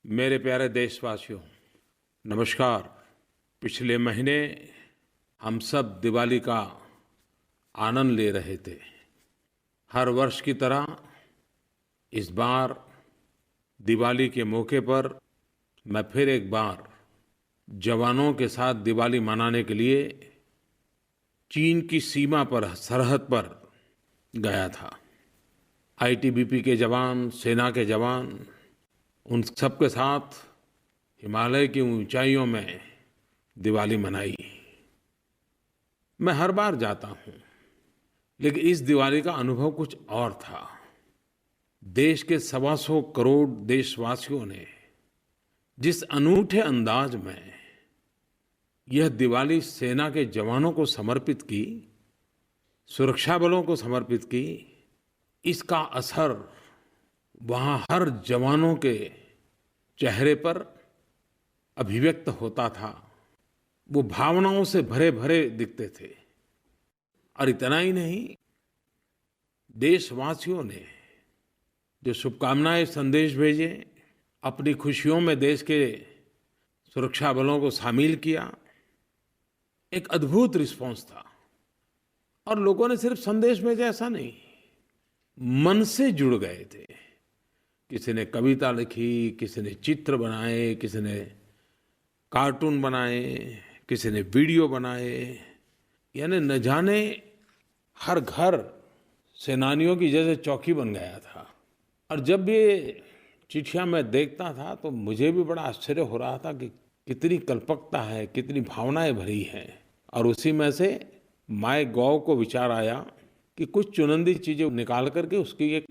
मेरे प्यारे देशवासियों, नमस्कार। पिछले महीने हम सब दिवाली का आनंद ले रहे थे। हर वर्ष की तरह इस बार दिवाली के मौके पर मैं फिर एक बार जवानों के साथ दिवाली मनाने के लिए चीन की सीमा पर, सरहद पर गया था। आईटीबीपी के जवान, सेना के जवान, उन सब के साथ हिमालय की ऊंचाइयों में दिवाली मनाई। मैं हर बार जाता हूँ, लेकिन इस दिवाली का अनुभव कुछ और था। देश के 125 करोड़ देशवासियों ने जिस अनूठे अंदाज में यह दिवाली सेना के जवानों को समर्पित की, सुरक्षा बलों को समर्पित की, इसका असर वहाँ हर जवानों के चेहरे पर अभिव्यक्त होता था। वो भावनाओं से भरे भरे दिखते थे। और इतना ही नहीं, देशवासियों ने जो शुभकामनाएं, संदेश भेजे, अपनी खुशियों में देश के सुरक्षा बलों को शामिल किया, एक अद्भुत रिस्पांस था। और लोगों ने सिर्फ संदेश भेजे ऐसा नहीं, मन से जुड़ गए थे। किसी ने कविता लिखी, किसी ने चित्र बनाए, किसी ने कार्टून बनाए, किसी ने वीडियो बनाए। यानी न जाने हर घर सेनानियों की जैसे चौकी बन गया था। और जब ये चिट्ठियाँ मैं देखता था तो मुझे भी बड़ा आश्चर्य हो रहा था कि कितनी कल्पकता है, कितनी भावनाएं भरी हैं। और उसी में से माय गॉव को विचार आया कि कुछ चुनिंदी चीज़ें निकाल करके उसकी एक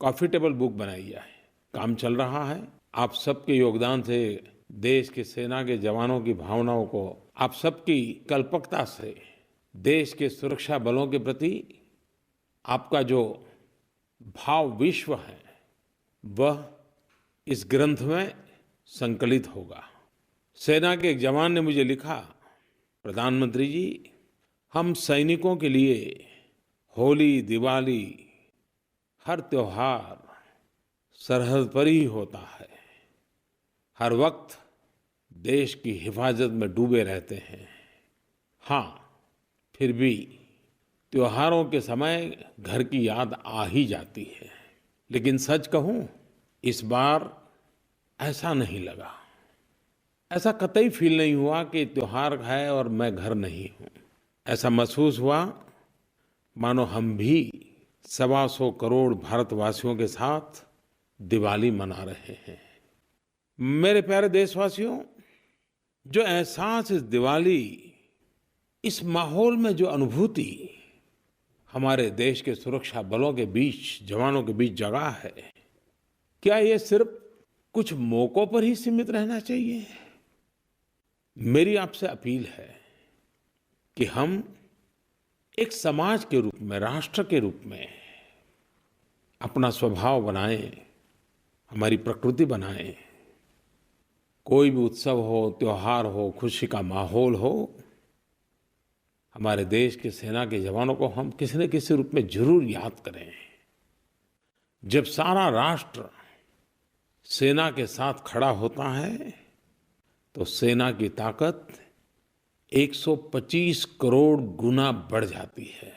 कॉफ़ी टेबल बुक बनाई जाए। काम चल रहा है। आप सबके योगदान से, देश के सेना के जवानों की भावनाओं को, आप सबकी कल्पकता से देश के सुरक्षा बलों के प्रति आपका जो भाव विश्व है, वह इस ग्रंथ में संकलित होगा। सेना के एक जवान ने मुझे लिखा, प्रधानमंत्री जी, हम सैनिकों के लिए होली, दिवाली, हर त्योहार सरहद पर ही होता है। हर वक्त देश की हिफाजत में डूबे रहते हैं। हाँ, फिर भी त्योहारों के समय घर की याद आ ही जाती है। लेकिन सच कहूँ, इस बार ऐसा नहीं लगा। ऐसा कतई फील नहीं हुआ कि त्योहार है और मैं घर नहीं हूँ। ऐसा महसूस हुआ मानो हम भी 125 करोड़ भारतवासियों के साथ दिवाली मना रहे हैं। मेरे प्यारे देशवासियों, जो एहसास इस दिवाली, इस माहौल में जो अनुभूति हमारे देश के सुरक्षा बलों के बीच, जवानों के बीच जगा है, क्या ये सिर्फ कुछ मौकों पर ही सीमित रहना चाहिए? मेरी आपसे अपील है कि हम एक समाज के रूप में, राष्ट्र के रूप में अपना स्वभाव बनाएं, हमारी प्रकृति बनाएं। कोई भी उत्सव हो, त्योहार हो, खुशी का माहौल हो, हमारे देश के सेना के जवानों को हम किसी न किसी रूप में जरूर याद करें। जब सारा राष्ट्र सेना के साथ खड़ा होता है तो सेना की ताकत 125 करोड़ गुना बढ़ जाती है।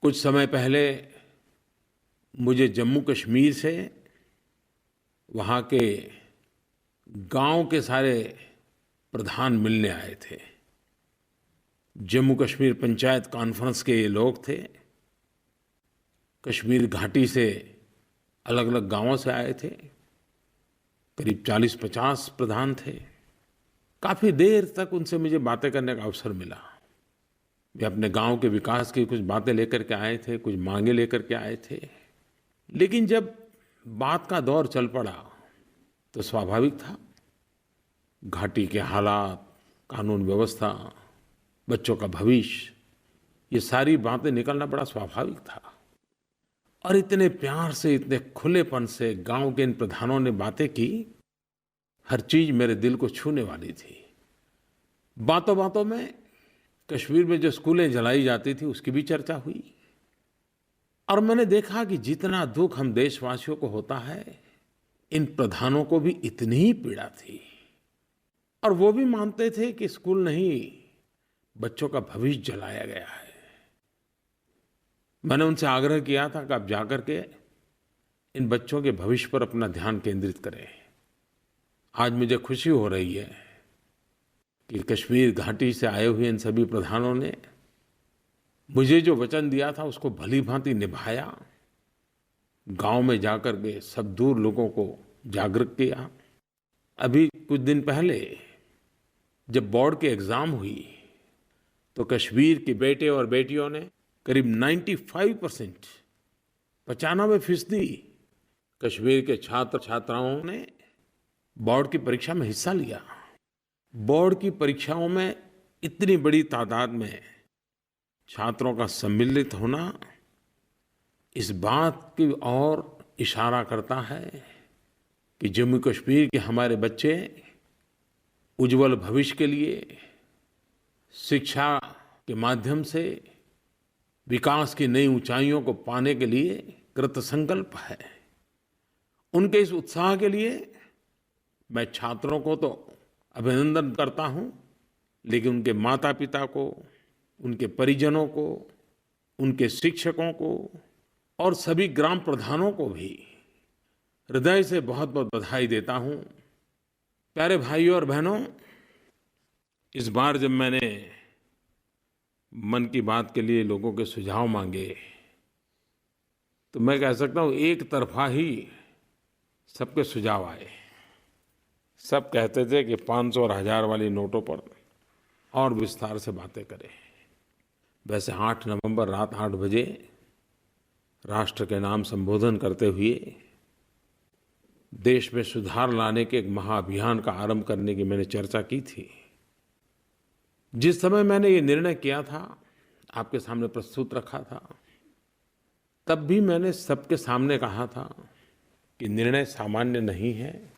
कुछ समय पहले मुझे जम्मू कश्मीर से वहाँ के गांव के सारे प्रधान मिलने आए थे। जम्मू कश्मीर पंचायत कॉन्फ्रेंस के ये लोग थे। कश्मीर घाटी से अलग अलग गांवों से आए थे। करीब 40-50 प्रधान थे। काफ़ी देर तक उनसे मुझे बातें करने का अवसर मिला। वे अपने गांव के विकास की कुछ बातें लेकर के आए थे, कुछ मांगे लेकर के आए थे। लेकिन जब बात का दौर चल पड़ा तो स्वाभाविक था, घाटी के हालात, कानून व्यवस्था, बच्चों का भविष्य, ये सारी बातें निकलना बड़ा स्वाभाविक था। और इतने प्यार से, इतने खुलेपन से गांव के इन प्रधानों ने बातें की, हर चीज मेरे दिल को छूने वाली थी। बातों बातों में कश्मीर में जो स्कूलें जलाई जाती थी उसकी भी चर्चा हुई। और मैंने देखा कि जितना दुख हम देशवासियों को होता है, इन प्रधानों को भी इतनी ही पीड़ा थी और वो भी मानते थे कि स्कूल नहीं, बच्चों का भविष्य जलाया गया है। मैंने उनसे आग्रह किया था कि आप जाकर के इन बच्चों के भविष्य पर अपना ध्यान केंद्रित करें। आज मुझे खुशी हो रही है कि कश्मीर घाटी से आए हुए इन सभी प्रधानों ने मुझे जो वचन दिया था उसको भली-भांति निभाया। गांव में जाकर के सब दूर लोगों को जागरूक किया। अभी कुछ दिन पहले जब बोर्ड की एग्जाम हुई तो कश्मीर के बेटे और बेटियों ने करीब 95% 95% कश्मीर के छात्र छात्राओं ने बोर्ड की परीक्षा में हिस्सा लिया। बोर्ड की परीक्षाओं में इतनी बड़ी तादाद में छात्रों का सम्मिलित होना इस बात की ओर इशारा करता है कि जम्मू कश्मीर के हमारे बच्चे उज्जवल भविष्य के लिए शिक्षा के माध्यम से विकास की नई ऊंचाइयों को पाने के लिए कृतसंकल्प है। उनके इस उत्साह के लिए मैं छात्रों को तो अभिनंदन करता हूं, लेकिन उनके माता पिता को, उनके परिजनों को, उनके शिक्षकों को और सभी ग्राम प्रधानों को भी हृदय से बहुत बहुत बधाई देता हूं। प्यारे भाइयों और बहनों, इस बार जब मैंने मन की बात के लिए लोगों के सुझाव मांगे तो मैं कह सकता हूं एक तरफा ही सबके सुझाव आए। सब कहते थे कि 500 और 1000 वाली नोटों पर और विस्तार से बातें करें। वैसे 8 नवंबर रात 8 बजे राष्ट्र के नाम संबोधन करते हुए देश में सुधार लाने के एक महाअभियान का आरंभ करने की मैंने चर्चा की थी। जिस समय मैंने ये निर्णय किया था, आपके सामने प्रस्तुत रखा था, तब भी मैंने सबके सामने कहा था कि निर्णय सामान्य नहीं है,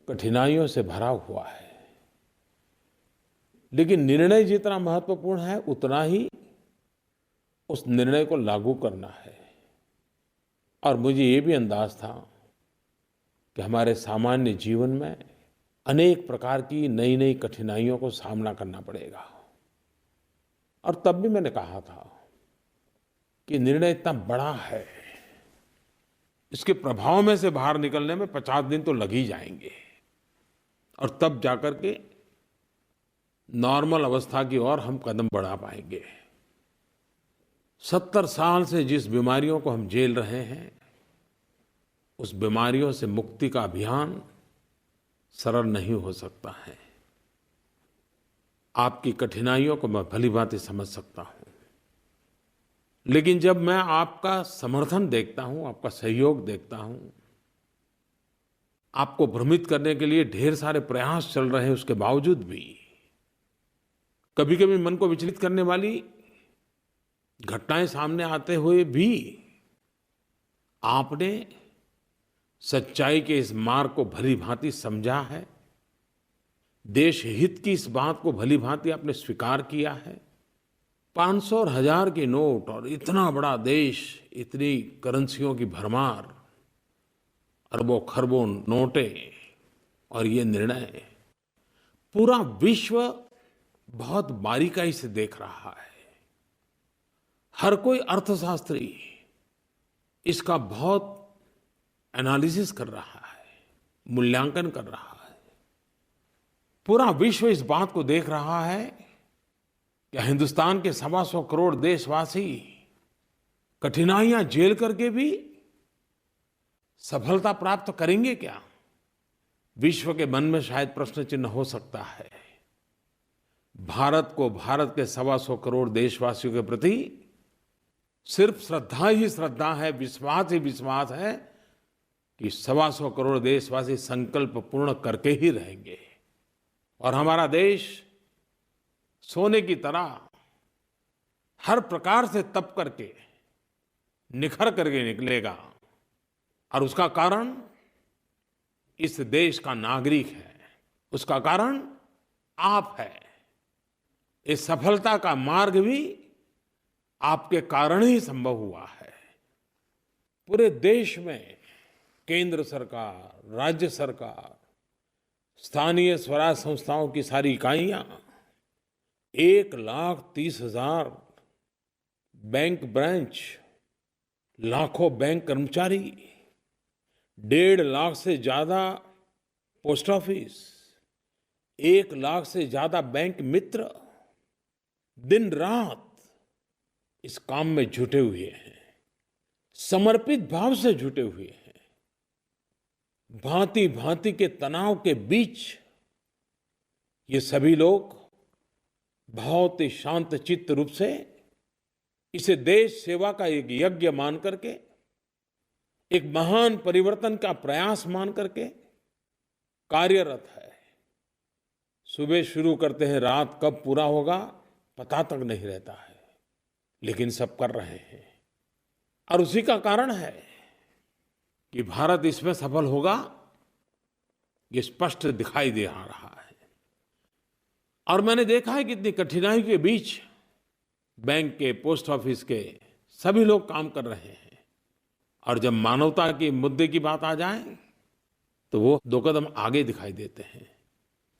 कठिनाइयों से भरा हुआ है, लेकिन निर्णय जितना महत्वपूर्ण है उतना ही उस निर्णय को लागू करना है। और मुझे ये भी अंदाज था कि हमारे सामान्य जीवन में अनेक प्रकार की नई नई कठिनाइयों को सामना करना पड़ेगा। और तब भी मैंने कहा था कि निर्णय इतना बड़ा है, इसके प्रभाव में से बाहर निकलने में 50 दिन तो लग ही जाएंगे और तब जाकर के नॉर्मल अवस्था की ओर हम कदम बढ़ा पाएंगे। 70 साल से जिस बीमारियों को हम झेल रहे हैं, उस बीमारियों से मुक्ति का अभियान सरल नहीं हो सकता है। आपकी कठिनाइयों को मैं भलीभांति समझ सकता हूं, लेकिन जब मैं आपका समर्थन देखता हूं, आपका सहयोग देखता हूं, आपको भ्रमित करने के लिए ढेर सारे प्रयास चल रहे हैं, उसके बावजूद भी कभी-कभी मन को विचलित करने वाली घटनाएं सामने आते हुए भी आपने सच्चाई के इस मार्ग को भलीभांति समझा है, देश हित की इस बात को भलीभांति आपने स्वीकार किया है। 500 और 1000 के नोट और इतना बड़ा देश, इतनी करेंसियों की भरमार, अरबों खरबों नोटें और ये निर्णय पूरा विश्व बहुत बारीकाई से देख रहा है। हर कोई अर्थशास्त्री इसका बहुत एनालिसिस कर रहा है, मूल्यांकन कर रहा है। पूरा विश्व इस बात को देख रहा है कि हिंदुस्तान के 125 करोड़ देशवासी कठिनाइयां झेल करके भी सफलता प्राप्त करेंगे क्या? विश्व के मन में शायद प्रश्न चिन्ह हो सकता है। भारत को, भारत के 125 करोड़ देशवासियों के प्रति सिर्फ श्रद्धा ही श्रद्धा है, विश्वास ही विश्वास है कि 125 करोड़ देशवासी संकल्प पूर्ण करके ही रहेंगे और हमारा देश सोने की तरह हर प्रकार से तप करके निखर करके निकलेगा। और उसका कारण इस देश का नागरिक है, उसका कारण आप है। इस सफलता का मार्ग भी आपके कारण ही संभव हुआ है। पूरे देश में केंद्र सरकार, राज्य सरकार, स्थानीय स्वराज संस्थाओं की सारी इकाइयां, 1,30,000 बैंक ब्रांच, लाखों बैंक कर्मचारी, 1.5 लाख से ज्यादा पोस्ट ऑफिस, 1 लाख से ज्यादा बैंक मित्र दिन रात इस काम में जुटे हुए हैं, समर्पित भाव से जुटे हुए हैं। भांति भांति के तनाव के बीच ये सभी लोग बहुत ही शांत चित्त रूप से इसे देश सेवा का एक यज्ञ मान करके, एक महान परिवर्तन का प्रयास मान करके कार्यरत है। सुबह शुरू करते हैं, रात कब पूरा होगा पता तक नहीं रहता है, लेकिन सब कर रहे हैं। और उसी का कारण है कि भारत इसमें सफल होगा, ये स्पष्ट दिखाई दे आ रहा है। और मैंने देखा है कि इतनी कठिनाई के बीच बैंक के, पोस्ट ऑफिस के सभी लोग काम कर रहे हैं। और जब मानवता के मुद्दे की बात आ जाए तो वो 2 कदम आगे दिखाई देते हैं।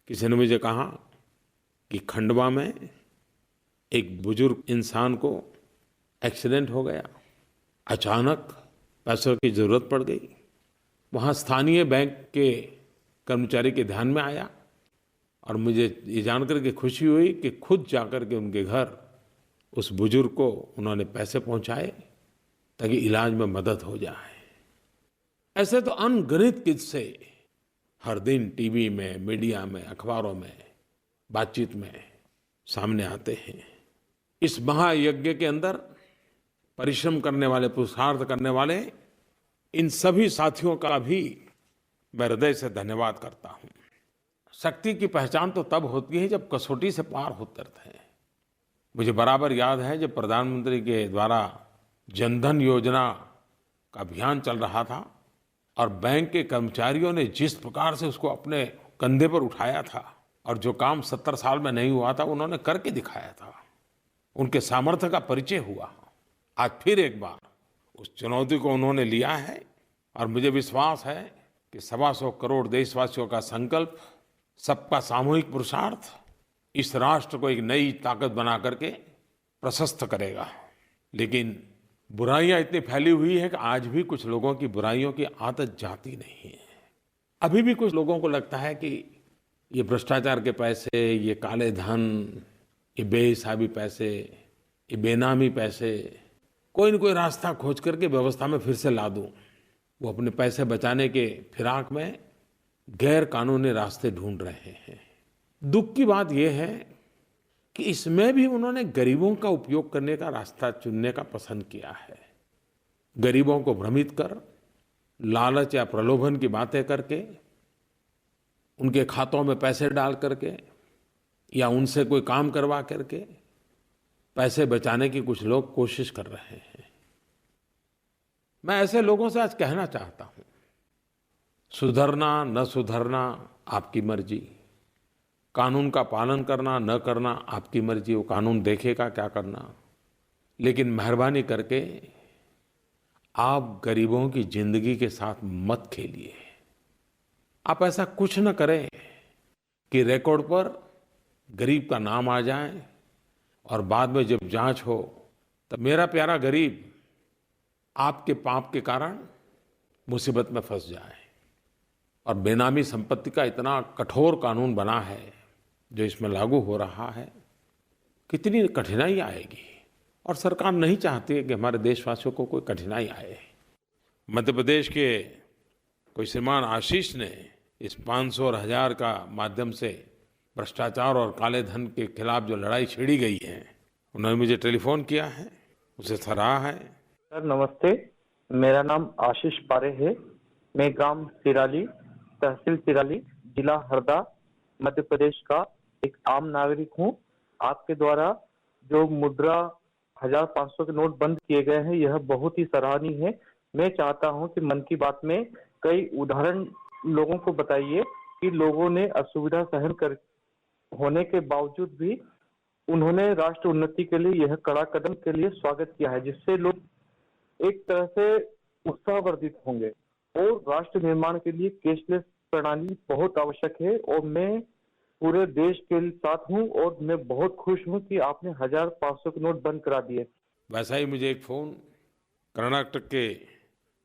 किसी ने मुझे कहा कि खंडवा में एक बुजुर्ग इंसान को एक्सीडेंट हो गया, अचानक पैसों की जरूरत पड़ गई। वहाँ स्थानीय बैंक के कर्मचारी के ध्यान में आया और मुझे ये जानकर के खुशी हुई कि खुद जाकर के उनके घर उस बुजुर्ग को उन्होंने पैसे पहुंचाए ताकि इलाज में मदद हो जाए। ऐसे तो अनगिनत किस्से हर दिन टीवी में, मीडिया में, अखबारों में, बातचीत में सामने आते हैं। इस महायज्ञ के अंदर परिश्रम करने वाले, पुरुषार्थ करने वाले इन सभी साथियों का भी मैं हृदय से धन्यवाद करता हूं। शक्ति की पहचान तो तब होती है जब कसौटी से पार उतरते हैं। मुझे बराबर याद है जब प्रधानमंत्री के द्वारा जनधन योजना का अभियान चल रहा था और बैंक के कर्मचारियों ने जिस प्रकार से उसको अपने कंधे पर उठाया था और जो काम 70 साल में नहीं हुआ था उन्होंने करके दिखाया था, उनके सामर्थ्य का परिचय हुआ। आज फिर एक बार उस चुनौती को उन्होंने लिया है और मुझे विश्वास है कि 125 करोड़ देशवासियों का संकल्प, सबका सामूहिक पुरुषार्थ इस राष्ट्र को एक नई ताकत बना करके प्रशस्त करेगा। लेकिन बुराइयां इतनी फैली हुई है कि आज भी कुछ लोगों की बुराइयों की आदत जाती नहीं है। अभी भी कुछ लोगों को लगता है कि ये भ्रष्टाचार के पैसे, ये काले धन, ये बेहिसाबी पैसे, ये बेनामी पैसे, कोई न कोई रास्ता खोज करके व्यवस्था में फिर से ला दूं। वो अपने पैसे बचाने के फिराक में गैर कानूनी रास्ते ढूंढ रहे हैं। दुख की बात यह है कि इसमें भी उन्होंने गरीबों का उपयोग करने का रास्ता चुनने का पसंद किया है। गरीबों को भ्रमित कर, लालच या प्रलोभन की बातें करके, उनके खातों में पैसे डाल करके या उनसे कोई काम करवा करके पैसे बचाने की कुछ लोग कोशिश कर रहे हैं। मैं ऐसे लोगों से आज कहना चाहता हूं, सुधरना न सुधरना आपकी मर्जी, कानून का पालन करना न करना आपकी मर्जी, वो कानून देखेगा क्या करना। लेकिन मेहरबानी करके आप गरीबों की जिंदगी के साथ मत खेलिए। आप ऐसा कुछ न करें कि रिकॉर्ड पर गरीब का नाम आ जाए और बाद में जब जांच हो तब मेरा प्यारा गरीब आपके पाप के कारण मुसीबत में फंस जाए। और बेनामी संपत्ति का इतना कठोर कानून बना है जो इसमें लागू हो रहा है, कितनी कठिनाई आएगी। और सरकार नहीं चाहती है कि हमारे देशवासियों को कोई कठिनाई आए। मध्य प्रदेश के कोई श्रीमान आशीष ने इस 500 और 1000 का माध्यम से भ्रष्टाचार और काले धन के खिलाफ जो लड़ाई छिड़ी गई है, उन्होंने मुझे टेलीफोन किया है, उसे सराहा है। सर नमस्ते, मेरा नाम आशीष पारे है। मैं ग्राम सिराली, तहसील सिराली, जिला हरदा, मध्य प्रदेश का एक आम नागरिक हूँ। आपके द्वारा जो मुद्रा 1500 के नोट बंद किए गए हैं, यह बहुत ही सराहनीय है। मैं चाहता हूं कि मन की बात में कई उदाहरण लोगों को बताइए कि लोगों ने असुविधा सहन कर होने के बावजूद भी उन्होंने राष्ट्र उन्नति के लिए यह कड़ा कदम के लिए स्वागत किया है, जिससे लोग एक तरह से उत्साहवर्धित होंगे। और राष्ट्र निर्माण के लिए कैशलेस प्रणाली बहुत आवश्यक है और मैं पूरे देश के साथ हूँ और मैं बहुत खुश हूँ कि आपने 1500 के नोट बंद करा दिए। वैसा ही मुझे एक फोन कर्नाटक के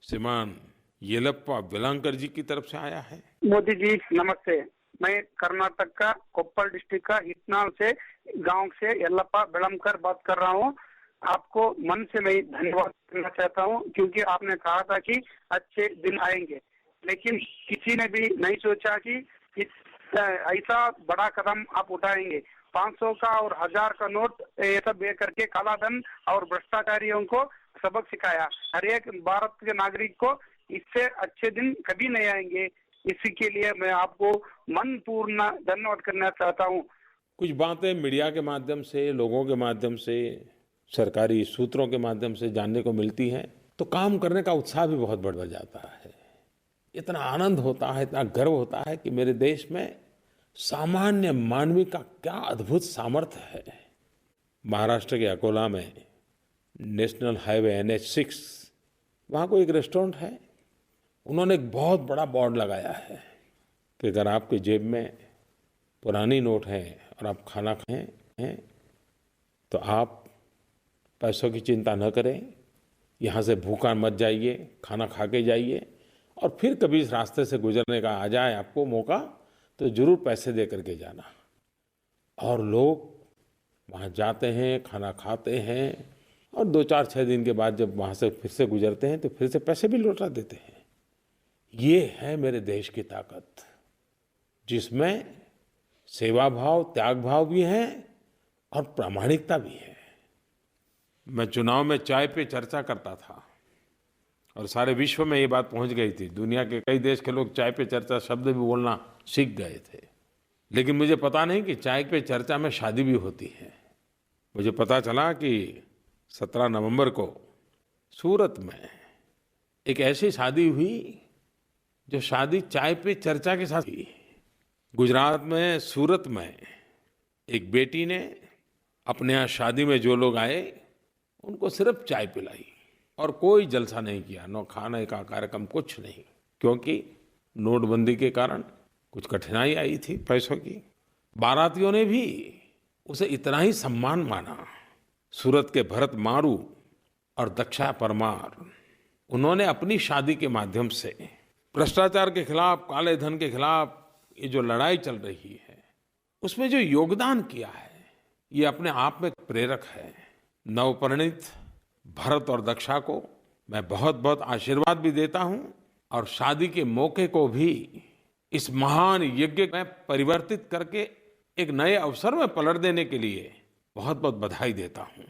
श्रीमान येलप्पा वेलांकर जी की तरफ से आया है। मोदी जी नमस्ते। मैं कर्नाटक का कोप्पल डिस्ट्रिक्ट का इतनाल से गांव से यल्लप्पा बेलमकर बात कर रहा हूं। आपको मन से मैं धन्यवाद करना चाहता हूं क्योंकि आपने कहा था कि अच्छे दिन आएंगे, लेकिन किसी ने भी नहीं सोचा कि ऐसा बड़ा कदम आप उठाएंगे। 500 का और 1000 का नोट ये सब ये करके काला धन और भ्रष्टाचारियों को सबक सिखाया। हर एक भारत के नागरिक को इससे अच्छे दिन कभी नहीं आएंगे। इसी के लिए मैं आपको मन पूर्ण धन्यवाद करना चाहता हूँ। कुछ बातें मीडिया के माध्यम से, लोगों के माध्यम से, सरकारी सूत्रों के माध्यम से जानने को मिलती हैं तो काम करने का उत्साह भी बहुत बढ़ जाता है। इतना आनंद होता है, इतना गर्व होता है कि मेरे देश में सामान्य मानवी का क्या अद्भुत सामर्थ्य है। महाराष्ट्र के अकोला में नेशनल हाईवे NH6 वहाँ कोई एक रेस्टोरेंट है। उन्होंने एक बहुत बड़ा बोर्ड लगाया है कि अगर आपके जेब में पुरानी नोट है और आप खाना खाएं हैं तो आप पैसों की चिंता न करें, यहाँ से भूखा मत जाइए, खाना खा के जाइए और फिर कभी इस रास्ते से गुजरने का आ जाए आपको मौका तो जरूर पैसे दे करके जाना। और लोग वहाँ जाते हैं, खाना खाते हैं और 2-4-6 दिन के बाद जब वहाँ से फिर से गुजरते हैं तो फिर से पैसे भी लौटा देते हैं। ये है मेरे देश की ताकत, जिसमें सेवा भाव, त्याग भाव भी है और प्रामाणिकता भी है। मैं चुनाव में चाय पे चर्चा करता था और सारे विश्व में ये बात पहुंच गई थी। दुनिया के कई देश के लोग चाय पे चर्चा शब्द भी बोलना सीख गए थे। लेकिन मुझे पता नहीं कि चाय पे चर्चा में शादी भी होती है। मुझे पता चला कि 17 नवंबर को सूरत में एक ऐसी शादी हुई जो शादी चाय पे चर्चा के साथ हुई। गुजरात में सूरत में एक बेटी ने अपने यहाँ शादी में जो लोग आए उनको सिर्फ चाय पिलाई और कोई जलसा नहीं किया, न खाने का कार्यक्रम, कुछ नहीं, क्योंकि नोटबंदी के कारण कुछ कठिनाई आई थी पैसों की। बारातियों ने भी उसे इतना ही सम्मान माना। सूरत के भरत मारू और दक्षा परमार, उन्होंने अपनी शादी के माध्यम से भ्रष्टाचार के खिलाफ, काले धन के खिलाफ ये जो लड़ाई चल रही है उसमें जो योगदान किया है ये अपने आप में प्रेरक है। नवपरिणीत भरत और दक्षा को मैं बहुत बहुत आशीर्वाद भी देता हूं और शादी के मौके को भी इस महान यज्ञ में परिवर्तित करके एक नए अवसर में पलट देने के लिए बहुत बहुत बधाई देता हूं।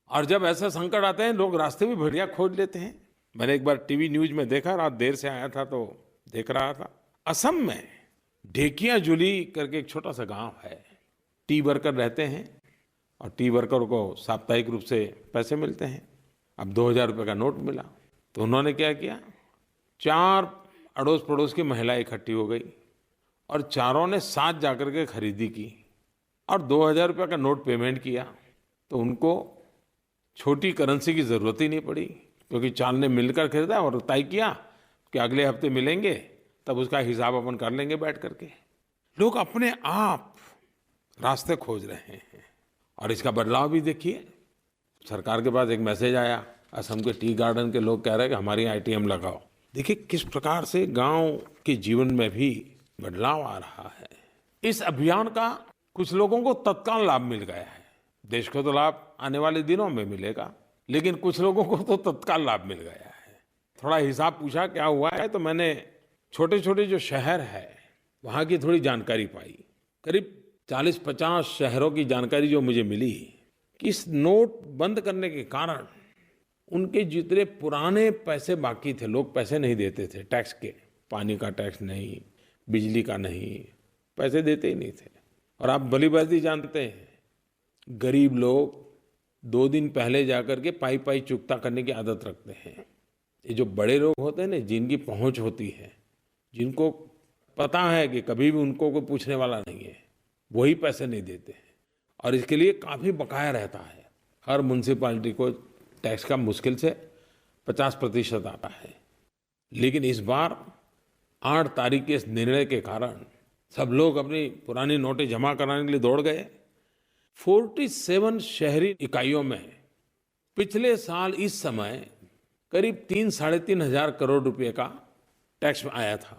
और जब ऐसे संकट आते हैं लोग रास्ते भी बढ़िया खोज लेते हैं। मैंने एक बार टीवी न्यूज में देखा, रात देर से आया था तो देख रहा था, असम में ढेकियाजुली करके एक छोटा सा गांव है। टी वर्कर रहते हैं और टी वर्कर को साप्ताहिक रूप से पैसे मिलते हैं। अब 2000 रुपये का नोट मिला तो उन्होंने क्या किया, 4 अड़ोस पड़ोस की महिलाएं इकट्ठी हो गई और चारों ने साथ जाकर के खरीदी की और 2000 रुपये का नोट पेमेंट किया। तो उनको छोटी करेंसी की ज़रूरत ही नहीं पड़ी क्योंकि 4 ने मिलकर खरीदा और तय किया कि अगले हफ्ते मिलेंगे, तब उसका हिसाब अपन कर लेंगे बैठ करके। लोग अपने आप रास्ते खोज रहे हैं और इसका बदलाव भी देखिए। सरकार के पास एक मैसेज आया, असम के टी गार्डन के लोग कह रहे हैं कि हमारी ATM लगाओ। देखिए किस प्रकार से गांव के जीवन में भी बदलाव आ रहा है। इस अभियान का कुछ लोगों को तत्काल लाभ मिल गया है। देश को तो लाभ आने वाले दिनों में मिलेगा, लेकिन कुछ लोगों को तो तत्काल लाभ मिल गया है। थोड़ा हिसाब पूछा क्या हुआ है तो मैंने छोटे छोटे जो शहर है वहाँ की थोड़ी जानकारी पाई। करीब 40-50 शहरों की जानकारी जो मुझे मिली कि इस नोट बंद करने के कारण उनके जितने पुराने पैसे बाकी थे, लोग पैसे नहीं देते थे टैक्स के, पानी का टैक्स नहीं, बिजली का नहीं, पैसे देते ही नहीं थे। और आप भली भांति जानते हैं गरीब लोग 2 दिन पहले जाकर के पाई पाई चुकता करने की आदत रखते हैं। ये जो बड़े लोग होते हैं ना, जिनकी पहुंच होती है, जिनको पता है कि कभी भी उनको कोई पूछने वाला नहीं है, वही पैसे नहीं देते हैं और इसके लिए काफ़ी बकाया रहता है। हर म्यूनसिपालिटी को टैक्स का मुश्किल से 50% आता है। लेकिन इस बार 8 तारीख के इस निर्णय के कारण सब लोग अपनी पुरानी नोटें जमा कराने के लिए दौड़ गए। 47 शहरी इकाइयों में पिछले साल इस समय करीब 3-3.5 हजार करोड़ रुपए का टैक्स आया था।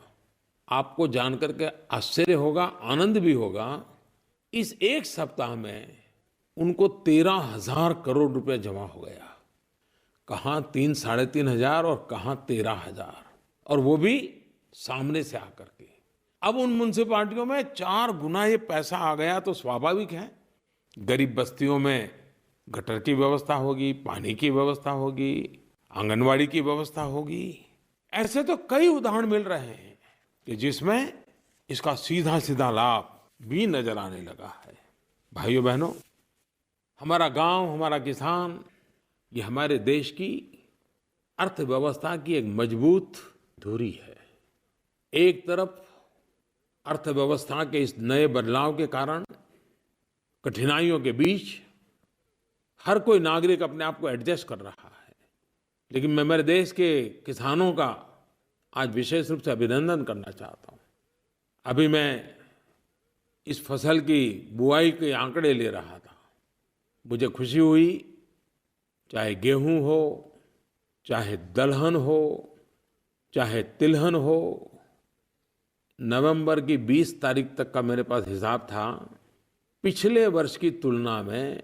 आपको जानकर के आश्चर्य होगा, आनंद भी होगा, इस एक सप्ताह में उनको 13,000 करोड़ रुपए जमा हो गया। कहाँ 3-3.5 हजार और कहाँ 13,000, और वो भी सामने से आकर के। अब उन म्युनिसिपैलिटियों में 4 गुना ये पैसा आ गया तो स्वाभाविक है गरीब बस्तियों में गटर की व्यवस्था होगी, पानी की व्यवस्था होगी, आंगनवाड़ी की व्यवस्था होगी। ऐसे तो कई उदाहरण मिल रहे हैं कि जिसमें इसका सीधा सीधा लाभ भी नजर आने लगा है। भाइयों बहनों, हमारा गांव, हमारा किसान, ये हमारे देश की अर्थव्यवस्था की एक मजबूत धुरी है। एक तरफ अर्थव्यवस्था के इस नए बदलाव के कारण कठिनाइयों के बीच हर कोई नागरिक अपने आप को एडजस्ट कर रहा है, लेकिन मैं मेरे देश के किसानों का आज विशेष रूप से अभिनंदन करना चाहता हूँ। अभी मैं इस फसल की बुआई के आंकड़े ले रहा था, मुझे खुशी हुई, चाहे गेहूं हो, चाहे दलहन हो, चाहे तिलहन हो। नवंबर की 20 तारीख तक का मेरे पास हिसाब था, पिछले वर्ष की तुलना में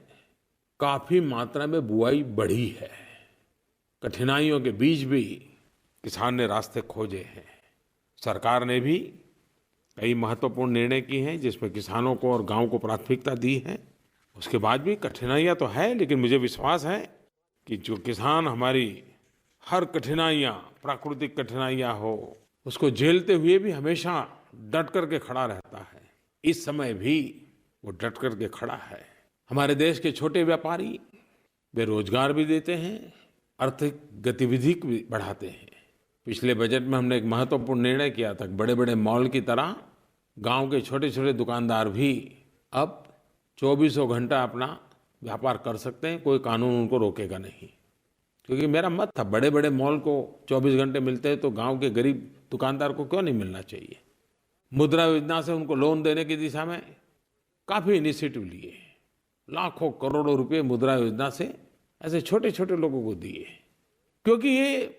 काफी मात्रा में बुआई बढ़ी है। कठिनाइयों के बीच भी किसान ने रास्ते खोजे हैं। सरकार ने भी कई महत्वपूर्ण निर्णय किए हैं जिसमें किसानों को और गांव को प्राथमिकता दी है। उसके बाद भी कठिनाइयां तो है, लेकिन मुझे विश्वास है कि जो किसान हमारी हर कठिनाइयां, प्राकृतिक कठिनाइयां हो, उसको झेलते हुए भी हमेशा डट करके खड़ा रहता है। इस समय भी वो डट करके खड़ा है। हमारे देश के छोटे व्यापारी वे रोजगार भी देते हैं, आर्थिक गतिविधि भी बढ़ाते हैं। पिछले बजट में हमने एक महत्वपूर्ण निर्णय किया था, बड़े बड़े मॉल की तरह गांव के छोटे छोटे दुकानदार भी अब 24 घंटा अपना व्यापार कर सकते हैं, कोई कानून उनको रोकेगा नहीं। क्योंकि मेरा मत था, बड़े बड़े मॉल को 24 घंटे मिलते हैं तो गांव के गरीब दुकानदार को क्यों नहीं मिलना चाहिए। मुद्रा योजना से उनको लोन देने की दिशा में काफ़ी इनिशिएटिव लिए, लाखों करोड़ों रुपए मुद्रा योजना से ऐसे छोटे छोटे लोगों को दिए, क्योंकि ये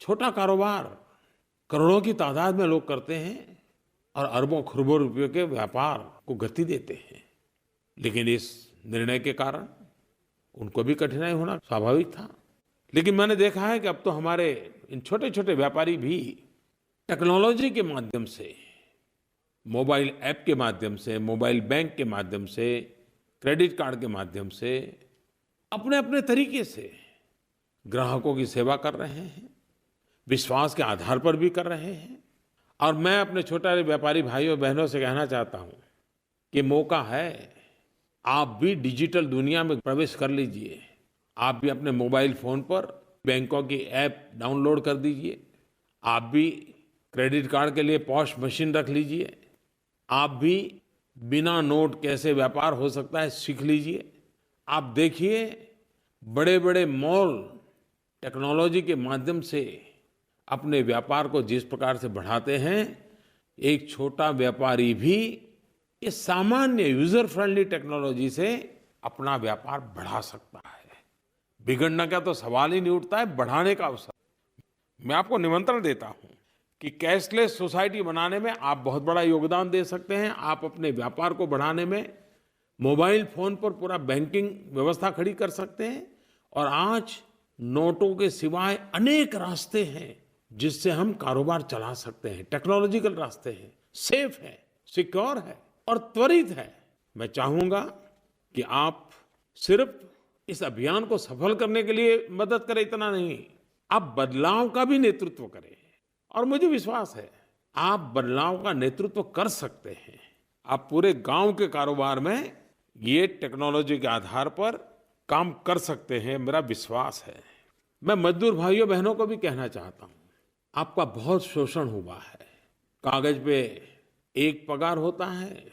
छोटा कारोबार करोड़ों की तादाद में लोग करते हैं और अरबों खरबों रुपयों के व्यापार को गति देते हैं। लेकिन इस निर्णय के कारण उनको भी कठिनाई होना स्वाभाविक था। लेकिन मैंने देखा है कि अब तो हमारे इन छोटे छोटे व्यापारी भी टेक्नोलॉजी के माध्यम से, मोबाइल ऐप के माध्यम से, मोबाइल बैंक के माध्यम से, क्रेडिट कार्ड के माध्यम से अपने अपने तरीके से ग्राहकों की सेवा कर रहे हैं, विश्वास के आधार पर भी कर रहे हैं। और मैं अपने छोटे व्यापारी भाइयों बहनों से कहना चाहता हूं कि मौका है, आप भी डिजिटल दुनिया में प्रवेश कर लीजिए। आप भी अपने मोबाइल फोन पर बैंकों की ऐप डाउनलोड कर दीजिए। आप भी क्रेडिट कार्ड के लिए पॉश मशीन रख लीजिए। आप भी बिना नोट कैसे व्यापार हो सकता है सीख लीजिए। आप देखिए, बड़े बड़े मॉल टेक्नोलॉजी के माध्यम से अपने व्यापार को जिस प्रकार से बढ़ाते हैं, एक छोटा व्यापारी भी ये सामान्य यूजर फ्रेंडली टेक्नोलॉजी से अपना व्यापार बढ़ा सकता है। बिगड़ने का तो सवाल ही नहीं उठता है, बढ़ाने का अवसर। मैं आपको निमंत्रण देता हूं कि कैशलेस सोसाइटी बनाने में आप बहुत बड़ा योगदान दे सकते हैं। आप अपने व्यापार को बढ़ाने में मोबाइल फोन पर पूरा बैंकिंग व्यवस्था खड़ी कर सकते हैं। और आज नोटों के सिवाय अनेक रास्ते हैं जिससे हम कारोबार चला सकते हैं। टेक्नोलॉजिकल रास्ते हैं, सेफ है, सिक्योर है और त्वरित है। मैं चाहूंगा कि आप सिर्फ इस अभियान को सफल करने के लिए मदद करें, इतना नहीं, आप बदलाव का भी नेतृत्व करें। और मुझे विश्वास है आप बदलाव का नेतृत्व कर सकते हैं। आप पूरे गांव के कारोबार में ये टेक्नोलॉजी के आधार पर काम कर सकते हैं, मेरा विश्वास है। मैं मजदूर भाइयों बहनों को भी कहना चाहता हूं, आपका बहुत शोषण हुआ है। कागज पे एक पगार होता है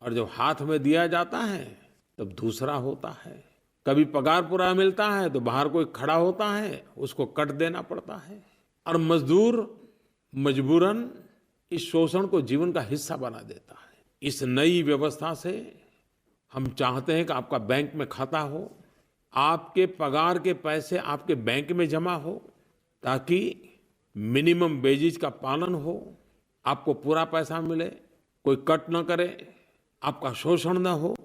और जब हाथ में दिया जाता है तब दूसरा होता है। कभी पगार पूरा मिलता है तो बाहर कोई खड़ा होता है, उसको कट देना पड़ता है। और मजदूर मजबूरन इस शोषण को जीवन का हिस्सा बना देता है। इस नई व्यवस्था से हम चाहते हैं कि आपका बैंक में खाता हो, आपके पगार के पैसे आपके बैंक में जमा हो, ताकि मिनिमम वेजेज का पालन हो, आपको पूरा पैसा मिले, कोई कट न करे, आपका शोषण न हो।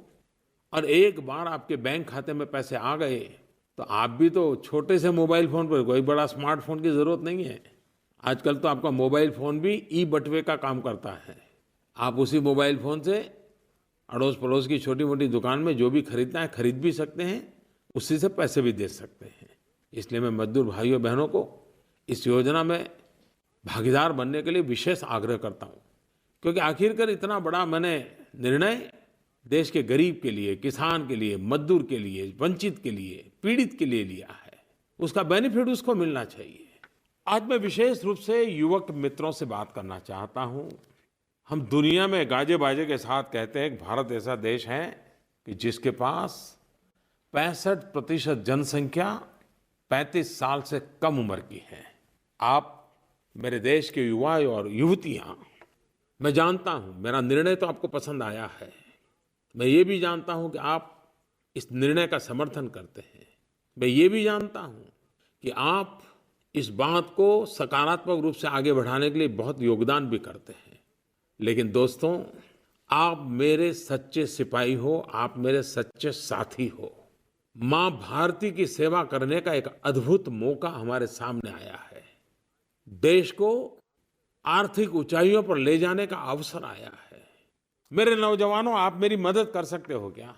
और एक बार आपके बैंक खाते में पैसे आ गए तो आप भी तो छोटे से मोबाइल फ़ोन पर, कोई बड़ा स्मार्टफोन की ज़रूरत नहीं है। आजकल तो आपका मोबाइल फ़ोन भी ई बटुए का काम करता है। आप उसी मोबाइल फ़ोन से अड़ोस पड़ोस की छोटी मोटी दुकान में जो भी खरीदना है खरीद भी सकते हैं, उसी से पैसे भी दे सकते हैं। इसलिए मैं मजदूर भाइयों बहनों को इस योजना में भागीदार बनने के लिए विशेष आग्रह करता हूँ, क्योंकि आखिरकार इतना बड़ा मैंने निर्णय देश के गरीब के लिए, किसान के लिए, मजदूर के लिए, वंचित के लिए, पीड़ित के लिए लिया है। उसका बेनिफिट उसको मिलना चाहिए। आज मैं विशेष रूप से युवक मित्रों से बात करना चाहता हूँ। हम दुनिया में गाजे बाजे के साथ कहते हैं कि भारत ऐसा देश है कि जिसके पास 65% जनसंख्या 35 साल से कम उम्र की है। आप मेरे देश के युवा और युवतियाँ, मैं जानता हूँ मेरा निर्णय तो आपको पसंद आया है। मैं ये भी जानता हूँ कि आप इस निर्णय का समर्थन करते हैं। मैं ये भी जानता हूँ कि आप इस बात को सकारात्मक रूप से आगे बढ़ाने के लिए बहुत योगदान भी करते हैं। लेकिन दोस्तों, आप मेरे सच्चे सिपाही हो, आप मेरे सच्चे साथी हो। माँ भारती की सेवा करने का एक अद्भुत मौका हमारे सामने आया है। देश को आर्थिक ऊंचाइयों पर ले जाने का अवसर आया है। मेरे नौजवानों, आप मेरी मदद कर सकते हो क्या?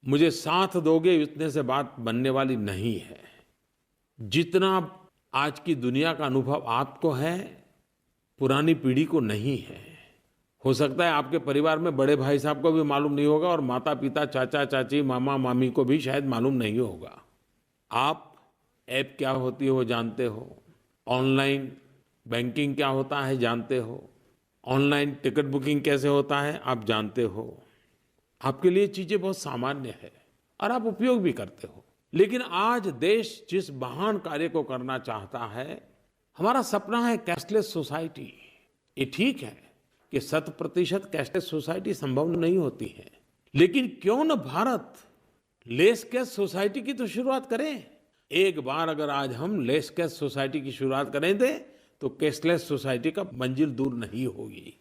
मुझे साथ दोगे इतने से बात बनने वाली नहीं है। जितना आज की दुनिया का अनुभव आपको है, पुरानी पीढ़ी को नहीं है। हो सकता है आपके परिवार में बड़े भाई साहब को भी मालूम नहीं होगा और माता पिता, चाचा चाची, मामा मामी को भी शायद मालूम नहीं होगा। आप ऐप क्या होती है वो जानते हो, ऑनलाइन बैंकिंग क्या होता है जानते हो, ऑनलाइन टिकट बुकिंग कैसे होता है आप जानते हो। आपके लिए चीज़ें बहुत सामान्य है और आप उपयोग भी करते हो। लेकिन आज देश जिस महान कार्य को करना चाहता है, हमारा सपना है कैशलेस सोसाइटी। ये ठीक है कि 100% कैशलेस सोसाइटी संभव नहीं होती है, लेकिन क्यों न भारत लेस कैश सोसाइटी की तो शुरुआत करें। एक बार अगर आज हम लेस कैश सोसाइटी की शुरुआत करें थे तो कैशलेस सोसाइटी का मंजिल दूर नहीं होगी।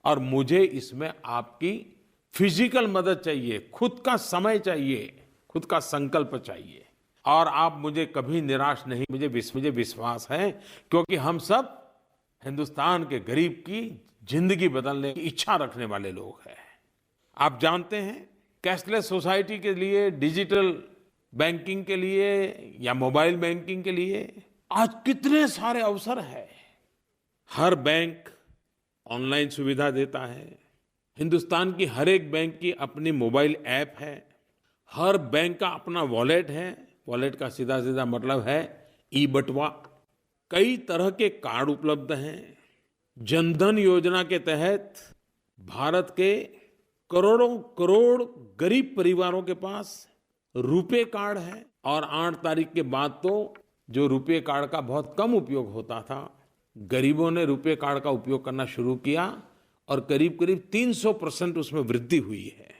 और मुझे इसमें आपकी फिजिकल मदद चाहिए, खुद का समय चाहिए, खुद का संकल्प चाहिए। और आप मुझे कभी निराश नहीं, मुझे विश्वास है, क्योंकि हम सब हिंदुस्तान के गरीब की जिंदगी बदलने की इच्छा रखने वाले लोग हैं। आप जानते हैं, कैशलेस सोसाइटी के लिए, डिजिटल बैंकिंग के लिए या मोबाइल बैंकिंग के लिए आज कितने सारे अवसर हैं। हर बैंक ऑनलाइन सुविधा देता है। हिंदुस्तान की हर एक बैंक की अपनी मोबाइल ऐप है। हर बैंक का अपना वॉलेट है। वॉलेट का सीधा सीधा मतलब है ई बटुआ। कई तरह के कार्ड उपलब्ध हैं। जनधन योजना के तहत भारत के करोड़ों करोड़ गरीब परिवारों के पास रुपे कार्ड है। और 8 तारीख के बाद तो जो रुपे कार्ड का बहुत कम उपयोग होता था, गरीबों ने रुपे कार्ड का उपयोग करना शुरू किया और करीब करीब 300% उसमें वृद्धि हुई है।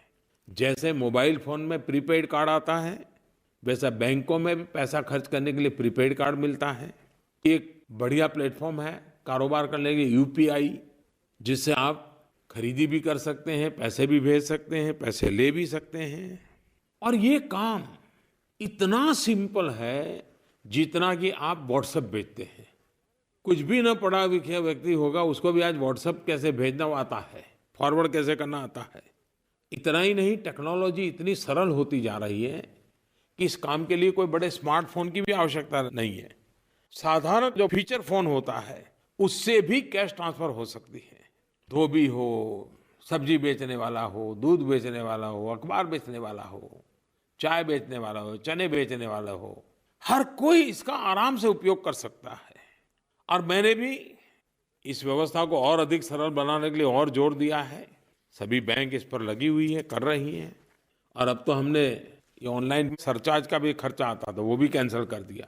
जैसे मोबाइल फोन में प्रीपेड कार्ड आता है, वैसा बैंकों में भी पैसा खर्च करने के लिए प्रीपेड कार्ड मिलता है। एक बढ़िया प्लेटफॉर्म है कारोबार करने के लिए, यूपीआई, जिससे आप खरीदी भी कर सकते हैं, पैसे भी भेज सकते हैं, पैसे ले भी सकते हैं। और ये काम इतना सिंपल है जितना कि आप व्हाट्सएप भेजते हैं। कुछ भी न पढ़ा लिखा व्यक्ति होगा, उसको भी आज व्हाट्सएप कैसे भेजना आता है, फॉरवर्ड कैसे करना आता है। इतना ही नहीं, टेक्नोलॉजी इतनी सरल होती जा रही है कि इस काम के लिए कोई बड़े स्मार्टफोन की भी आवश्यकता नहीं है। साधारण जो फीचर फोन होता है उससे भी कैश ट्रांसफर हो सकती है। धोबी हो, सब्जी बेचने वाला हो, दूध बेचने वाला हो, अखबार बेचने वाला हो, चाय बेचने वाला हो, चने बेचने वाला हो, हर कोई इसका आराम से उपयोग कर सकता है। और मैंने भी इस व्यवस्था को और अधिक सरल बनाने के लिए और जोर दिया है। सभी बैंक इस पर लगी हुई है, कर रही हैं। और अब तो हमने ये ऑनलाइन सरचार्ज का भी खर्चा आता था, वो भी कैंसिल कर दिया।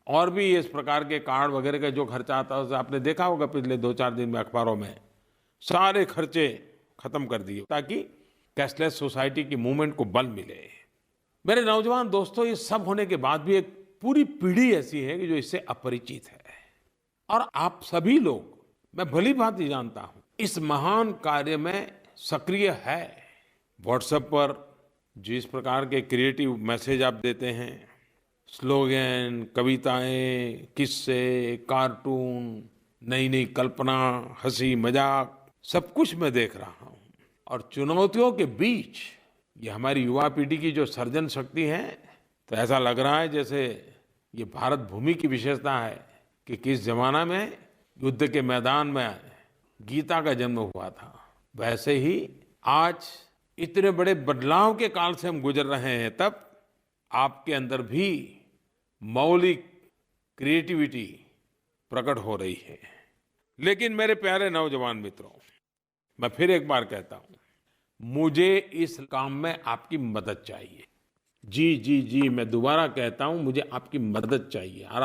और भी इस प्रकार के कार्ड वगैरह का जो खर्चा आता है उसे आपने देखा होगा पिछले 2-4 दिन में अखबारों में, सारे खर्चे खत्म कर दिए ताकि कैशलेस सोसाइटी की मूवमेंट को बल मिले। मेरे नौजवान दोस्तों, ये सब होने के बाद भी एक पूरी पीढ़ी ऐसी है कि जो इससे अपरिचित है, और आप सभी लोग, मैं भली भांति जानता हूं, इस महान कार्य में सक्रिय है। व्हाट्सएप पर जिस प्रकार के क्रिएटिव मैसेज आप देते हैं, स्लोगन, कविताएं, किस्से, कार्टून, नई नई कल्पना, हंसी मजाक, सब कुछ मैं देख रहा हूं। और चुनौतियों के बीच ये हमारी युवा पीढ़ी की जो सर्जन शक्ति है, तो ऐसा लग रहा है जैसे ये भारत भूमि की विशेषता है कि किस जमाना में युद्ध के मैदान में गीता का जन्म हुआ था, वैसे ही आज इतने बड़े बदलाव के काल से हम गुजर रहे हैं, तब आपके अंदर भी मौलिक क्रिएटिविटी प्रकट हो रही है। लेकिन मेरे प्यारे नौजवान मित्रों, मैं फिर एक बार कहता हूं, मुझे इस काम में आपकी मदद चाहिए। जी जी जी, मैं दोबारा कहता हूं, मुझे आपकी मदद चाहिए। और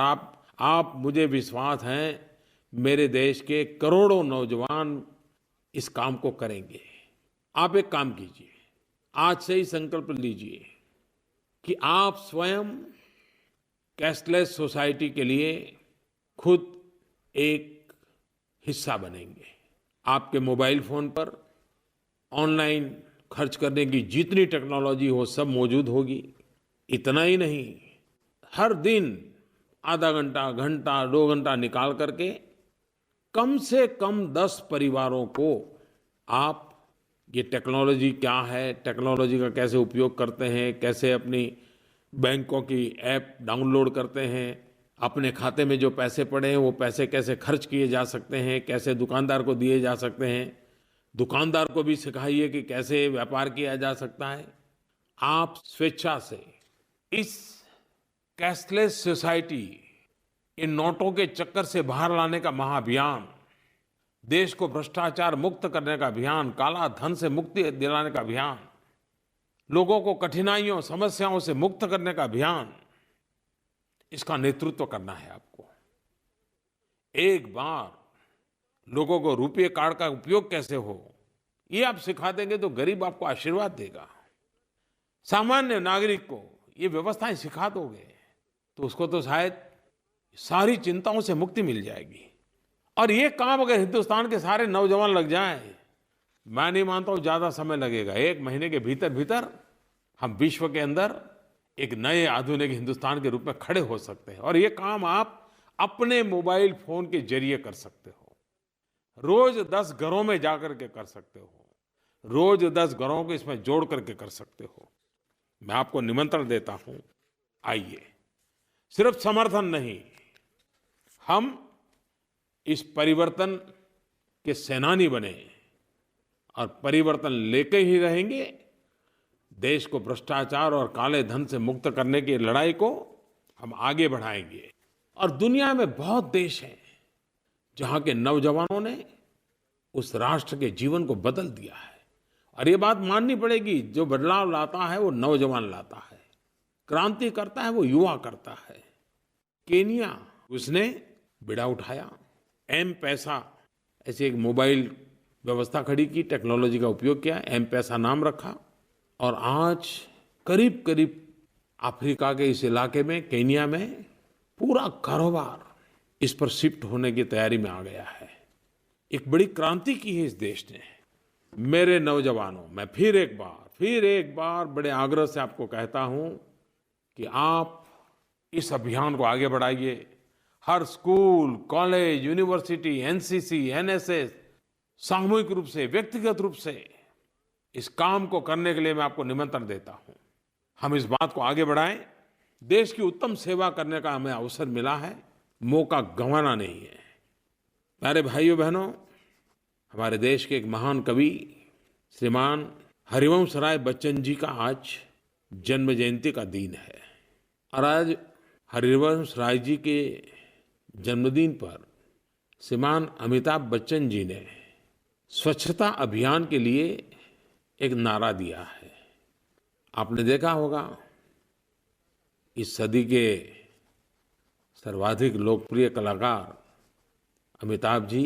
आप मुझे विश्वास है, मेरे देश के करोड़ों नौजवान इस काम को करेंगे। आप एक काम कीजिए, आज से ही संकल्प लीजिए कि आप स्वयं कैशलेस सोसाइटी के लिए खुद एक हिस्सा बनेंगे। आपके मोबाइल फोन पर ऑनलाइन खर्च करने की जितनी टेक्नोलॉजी हो सब मौजूद होगी। इतना ही नहीं, हर दिन आधा घंटा, घंटा, 2 घंटा निकाल करके कम से कम 10 परिवारों को आप ये टेक्नोलॉजी क्या है, टेक्नोलॉजी का कैसे उपयोग करते हैं, कैसे अपनी बैंकों की ऐप डाउनलोड करते हैं, अपने खाते में जो पैसे पड़े हैं वो पैसे कैसे खर्च किए जा सकते हैं, कैसे दुकानदार को दिए जा सकते हैं, दुकानदार को भी सिखाइए कि कैसे व्यापार किया जा सकता है। आप स्वेच्छा से इस कैशलेस सोसाइटी, इन नोटों के चक्कर से बाहर लाने का महाअभियान, देश को भ्रष्टाचार मुक्त करने का अभियान, काला धन से मुक्ति दिलाने का अभियान, लोगों को कठिनाइयों, समस्याओं से मुक्त करने का अभियान, इसका नेतृत्व करना है आपको। एक बार लोगों को रुपये कार्ड का उपयोग कैसे हो, ये आप सिखा देंगे तो गरीब आपको आशीर्वाद देगा। सामान्य नागरिक को ये व्यवस्थाएं सिखा दोगे तो उसको तो शायद सारी चिंताओं से मुक्ति मिल जाएगी। और ये काम अगर हिंदुस्तान के सारे नौजवान लग जाएं, मैं नहीं मानता हूं ज्यादा समय लगेगा। 1 महीने के भीतर भीतर हम विश्व के अंदर एक नए आधुनिक हिंदुस्तान के रूप में खड़े हो सकते हैं। और ये काम आप अपने मोबाइल फोन के जरिए कर सकते हो। रोज 10 घरों में जाकर के कर सकते हो, रोज 10 घरों को इसमें जोड़ करके कर सकते हो। मैं आपको निमंत्रण देता हूं, आइए। सिर्फ समर्थन नहीं, हम इस परिवर्तन के सेनानी बने और परिवर्तन लेके ही रहेंगे। देश को भ्रष्टाचार और काले धन से मुक्त करने की लड़ाई को हम आगे बढ़ाएंगे। और दुनिया में बहुत देश हैं जहां के नौजवानों ने उस राष्ट्र के जीवन को बदल दिया है। और ये बात माननी पड़ेगी, जो बदलाव लाता है वो नौजवान लाता है, क्रांति करता है वो युवा करता है। केनिया, उसने बीड़ा उठाया, एम पैसा ऐसे एक मोबाइल व्यवस्था खड़ी की, टेक्नोलॉजी का उपयोग किया, एम पैसा नाम रखा। और आज करीब करीब अफ्रीका के इस इलाके में, केनिया में, पूरा कारोबार इस पर शिफ्ट होने की तैयारी में आ गया है। एक बड़ी क्रांति की है इस देश ने। मेरे नौजवानों, मैं फिर एक बार बड़े आग्रह से आपको कहता हूं कि आप इस अभियान को आगे बढ़ाइए। हर school, college, university, NCC, NSS, सामूहिक रूप से, व्यक्तिगत रूप से इस काम को करने के लिए मैं आपको निमंत्रण देता हूं। हम इस बात को आगे बढ़ाएं। देश की उत्तम सेवा करने का हमें अवसर मिला है, मौका गंवाना नहीं है। प्यारे भाइयों बहनों, हमारे देश के एक महान कवि श्रीमान हरिवंश राय बच्चन जी का आज जन्म जयंती का दिन है। और आज हरिवंश राय जी के जन्मदिन पर श्रीमान अमिताभ बच्चन जी ने स्वच्छता अभियान के लिए एक नारा दिया है। आपने देखा होगा, इस सदी के सर्वाधिक लोकप्रिय कलाकार अमिताभ जी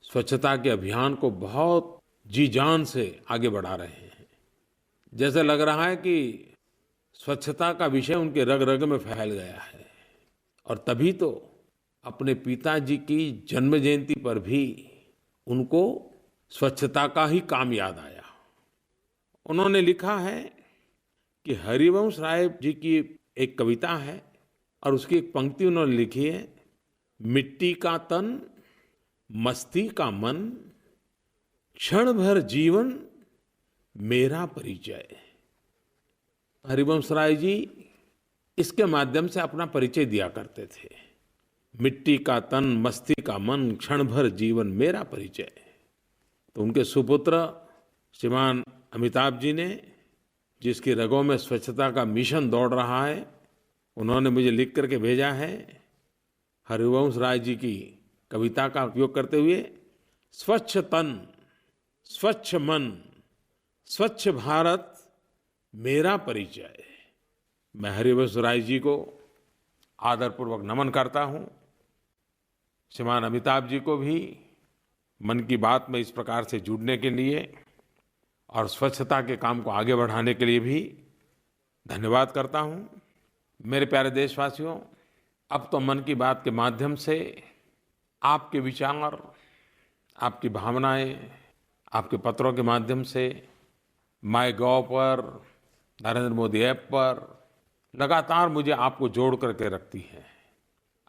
स्वच्छता के अभियान को बहुत जी जान से आगे बढ़ा रहे हैं। जैसे लग रहा है कि स्वच्छता का विषय उनके रग रग में फैल गया है। और तभी तो अपने पिताजी की जन्म जयंती पर भी उनको स्वच्छता का ही काम याद आया। उन्होंने लिखा है कि हरिवंश राय जी की एक कविता है और उसकी एक पंक्ति उन्होंने लिखी है, मिट्टी का तन मस्ती का मन क्षण भर जीवन मेरा परिचय। हरिवंश राय जी इसके माध्यम से अपना परिचय दिया करते थे, मिट्टी का तन मस्ती का मन क्षण भर जीवन मेरा परिचय। तो उनके सुपुत्र श्रीमान अमिताभ जी ने, जिसकी रगों में स्वच्छता का मिशन दौड़ रहा है, उन्होंने मुझे लिख करके भेजा है, हरिवंश राय जी की कविता का उपयोग करते हुए, स्वच्छ तन स्वच्छ मन स्वच्छ भारत मेरा परिचय। मैं हरिवंश राय जी को आदरपूर्वक नमन करता हूँ। श्रीमान अमिताभ जी को भी मन की बात में इस प्रकार से जुड़ने के लिए और स्वच्छता के काम को आगे बढ़ाने के लिए भी धन्यवाद करता हूँ। मेरे प्यारे देशवासियों, अब तो मन की बात के माध्यम से आपके विचार, आपकी भावनाएं, आपके पत्रों के माध्यम से माईगॉव पर, नरेंद्र मोदी ऐप पर लगातार मुझे आपको जोड़ करके रखती है।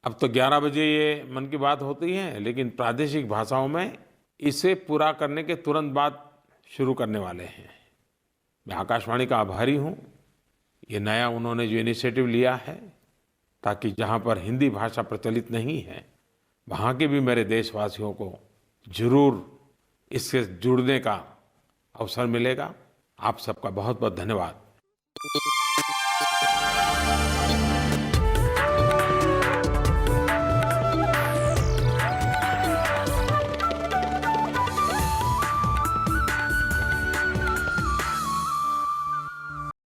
अब तो 11 बजे ये मन की बात होती है, लेकिन प्रादेशिक भाषाओं में इसे पूरा करने के तुरंत बाद शुरू करने वाले हैं। मैं आकाशवाणी का आभारी हूँ। ये नया उन्होंने जो इनिशिएटिव लिया है, ताकि जहाँ पर हिंदी भाषा प्रचलित नहीं है, वहाँ के भी मेरे देशवासियों को जरूर इससे जुड़ने का अवसर मिलेगा। आप सबका बहुत बहुत धन्यवाद।